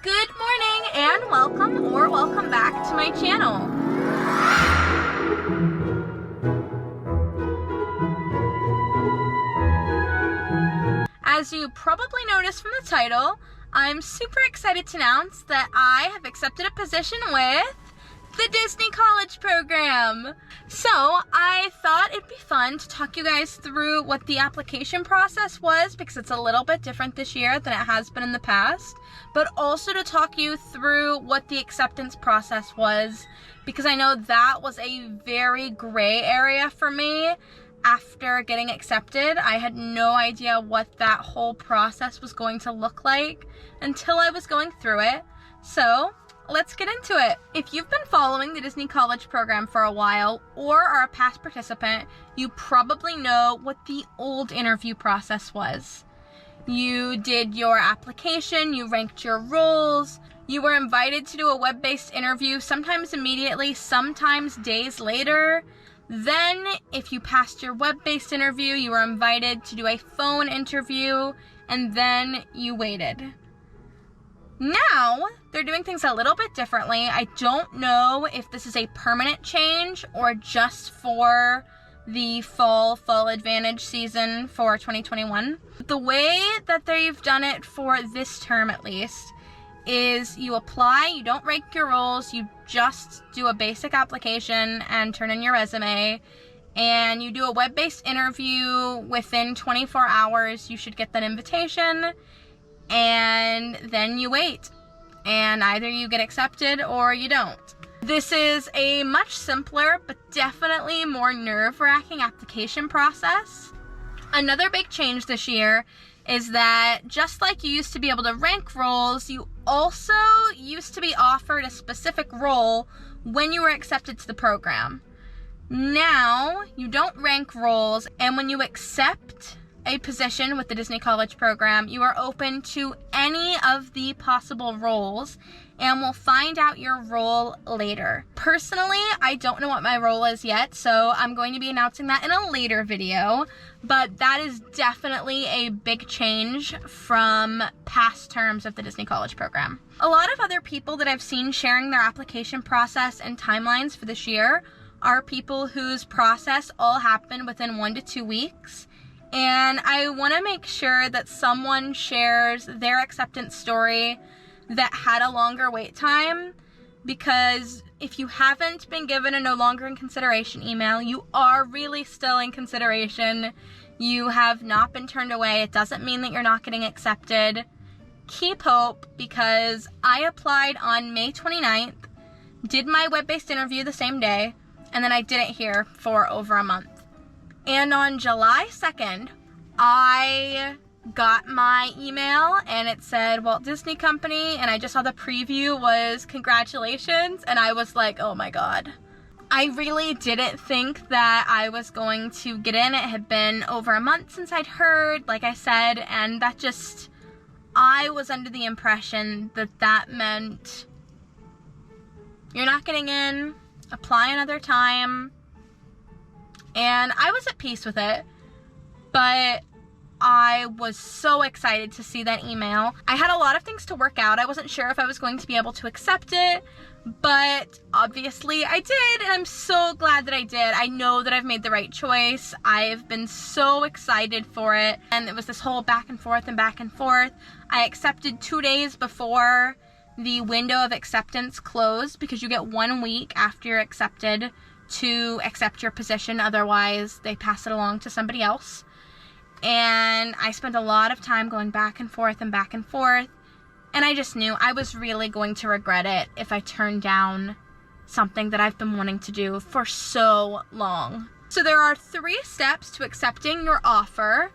Good morning and welcome back to my channel. As you probably noticed from the title, I'm super excited to announce that I have accepted a position with the Disney College program. So I thought it'd be fun to talk you guys through what the application process was, because it's a little bit different this year than it has been in the past, but also to talk you through what the acceptance process was, because I know that was a very gray area for me. After getting accepted, I had no idea what that whole process was going to look like until I was going through it. So let's get into it. If you've been following the Disney College program for a while or are a past participant, you probably know what the old interview process was. You did your application, you ranked your roles, you were invited to do a web-based interview, sometimes immediately, sometimes days later. Then, if you passed your web-based interview, you were invited to do a phone interview, and then you waited. Now, they're doing things a little bit differently. I don't know if this is a permanent change or just for the fall advantage season for 2021. The way that they've done it for this term at least is you apply, you don't rank your roles, you just do a basic application and turn in your resume, and you do a web-based interview. Within 24 hours, you should get that invitation, and then you wait, and either you get accepted or you don't. This is a much simpler, but definitely more nerve-wracking application process. Another big change this year is that just like you used to be able to rank roles, you also used to be offered a specific role when you were accepted to the program. Now, you don't rank roles, and when you accept a position with the Disney College program, you are open to any of the possible roles, and we'll find out your role later. Personally, I don't know what my role is yet, so I'm going to be announcing that in a later video, but that is definitely a big change from past terms of the Disney College program. A lot of other people that I've seen sharing their application process and timelines for this year are people whose process all happened within 1 to 2 weeks. And I want to make sure that someone shares their acceptance story that had a longer wait time, because if you haven't been given a no longer in consideration email, you are really still in consideration. You have not been turned away. It doesn't mean that you're not getting accepted. Keep hope, because I applied on May 29th, did my web-based interview the same day, and then I didn't hear for over a month. And on July 2nd, I got my email and it said Walt Disney Company, and I just saw the preview was congratulations, and I was like, oh my god. I really didn't think that I was going to get in. It had been over a month since I'd heard, like I said, and that just, I was under the impression that that meant you're not getting in, apply another time. And I was at peace with it, but I was so excited to see that email. I had a lot of things to work out. I wasn't sure if I was going to be able to accept it, but obviously I did, and I'm so glad that I did. I know that I've made the right choice. I've been so excited for it, and it was this whole back and forth and back and forth. I accepted 2 days before the window of acceptance closed, because you get 1 week after you're accepted to accept your position, otherwise they pass it along to somebody else. And I spent a lot of time going back and forth, and I just knew I was really going to regret it if I turned down something that I've been wanting to do for so long. So there are 3 steps to accepting your offer,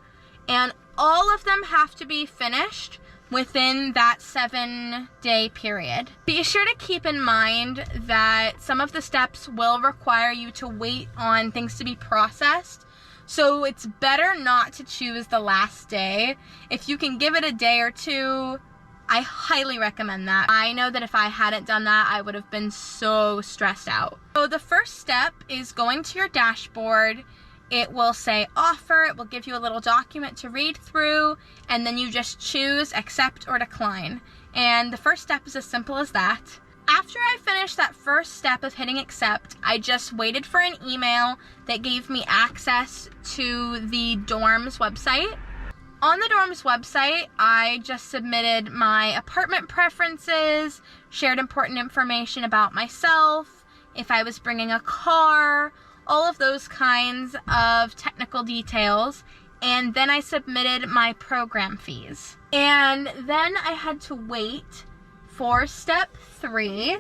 and all of them have to be finished within that 7-day period. Be sure to keep in mind that some of the steps will require you to wait on things to be processed, so it's better not to choose the last day. If you can give it a day or 2, I highly recommend that. I know that if I hadn't done that, I would have been so stressed out. So the first step is going to your dashboard. It will say offer, it will give you a little document to read through, and then you just choose accept or decline. And the first step is as simple as that. After I finished that first step of hitting accept, I just waited for an email that gave me access to the dorm's website. On the dorm's website, I just submitted my apartment preferences, shared important information about myself, if I was bringing a car, all of those kinds of technical details, and then I submitted my program fees. And then I had to wait for step 3,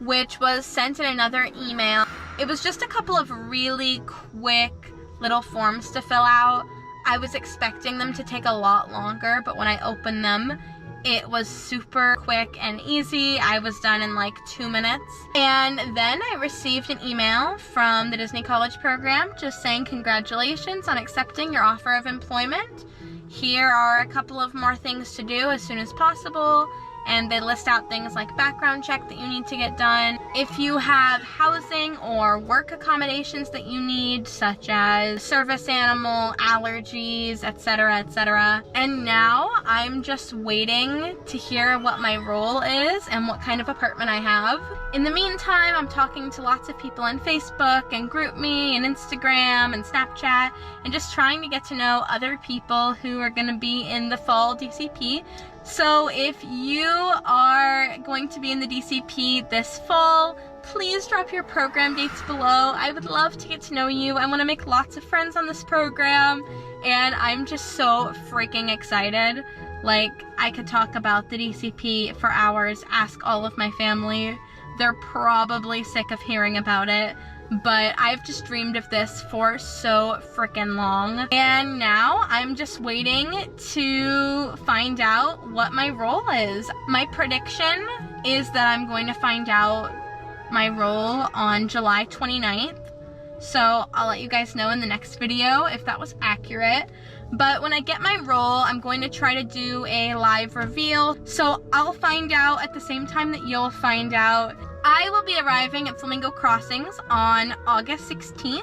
which was sent in another email. It was just a couple of really quick little forms to fill out. I was expecting them to take a lot longer, but when I opened them, it was super quick and easy. I was done in like 2 minutes. And then I received an email from the Disney College program just saying congratulations on accepting your offer of employment. Here are a couple of more things to do as soon as possible. And they list out things like background check that you need to get done. If you have housing or work accommodations that you need, such as service animal, allergies, etc., etc. And now I'm just waiting to hear what my role is and what kind of apartment I have. In the meantime, I'm talking to lots of people on Facebook and GroupMe and Instagram and Snapchat and just trying to get to know other people who are going to be in the fall DCP. So if you are going to be in the DCP this fall, please drop your program dates below. I would love to get to know you. I want to make lots of friends on this program, and I'm just so freaking excited. Like, I could talk about the DCP for hours, ask all of my family. They're probably sick of hearing about it, but I've just dreamed of this for so freaking long. And now I'm just waiting to find out what my role is. My prediction is that I'm going to find out my role on July 29th. So I'll let you guys know in the next video if that was accurate. But when I get my role, I'm going to try to do a live reveal. So I'll find out at the same time that you'll find out. I will be arriving at Flamingo Crossings on August 16th.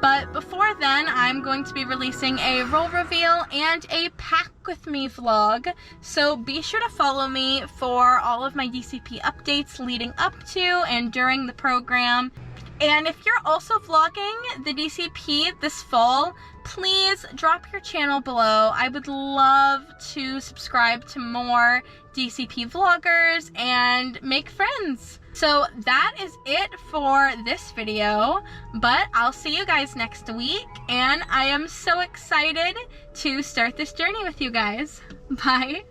But before then, I'm going to be releasing a role reveal and a pack with me vlog. So be sure to follow me for all of my DCP updates leading up to and during the program. And if you're also vlogging the DCP this fall, please drop your channel below. I would love to subscribe to more DCP vloggers and make friends. So that is it for this video, but I'll see you guys next week, and I am so excited to start this journey with you guys. Bye.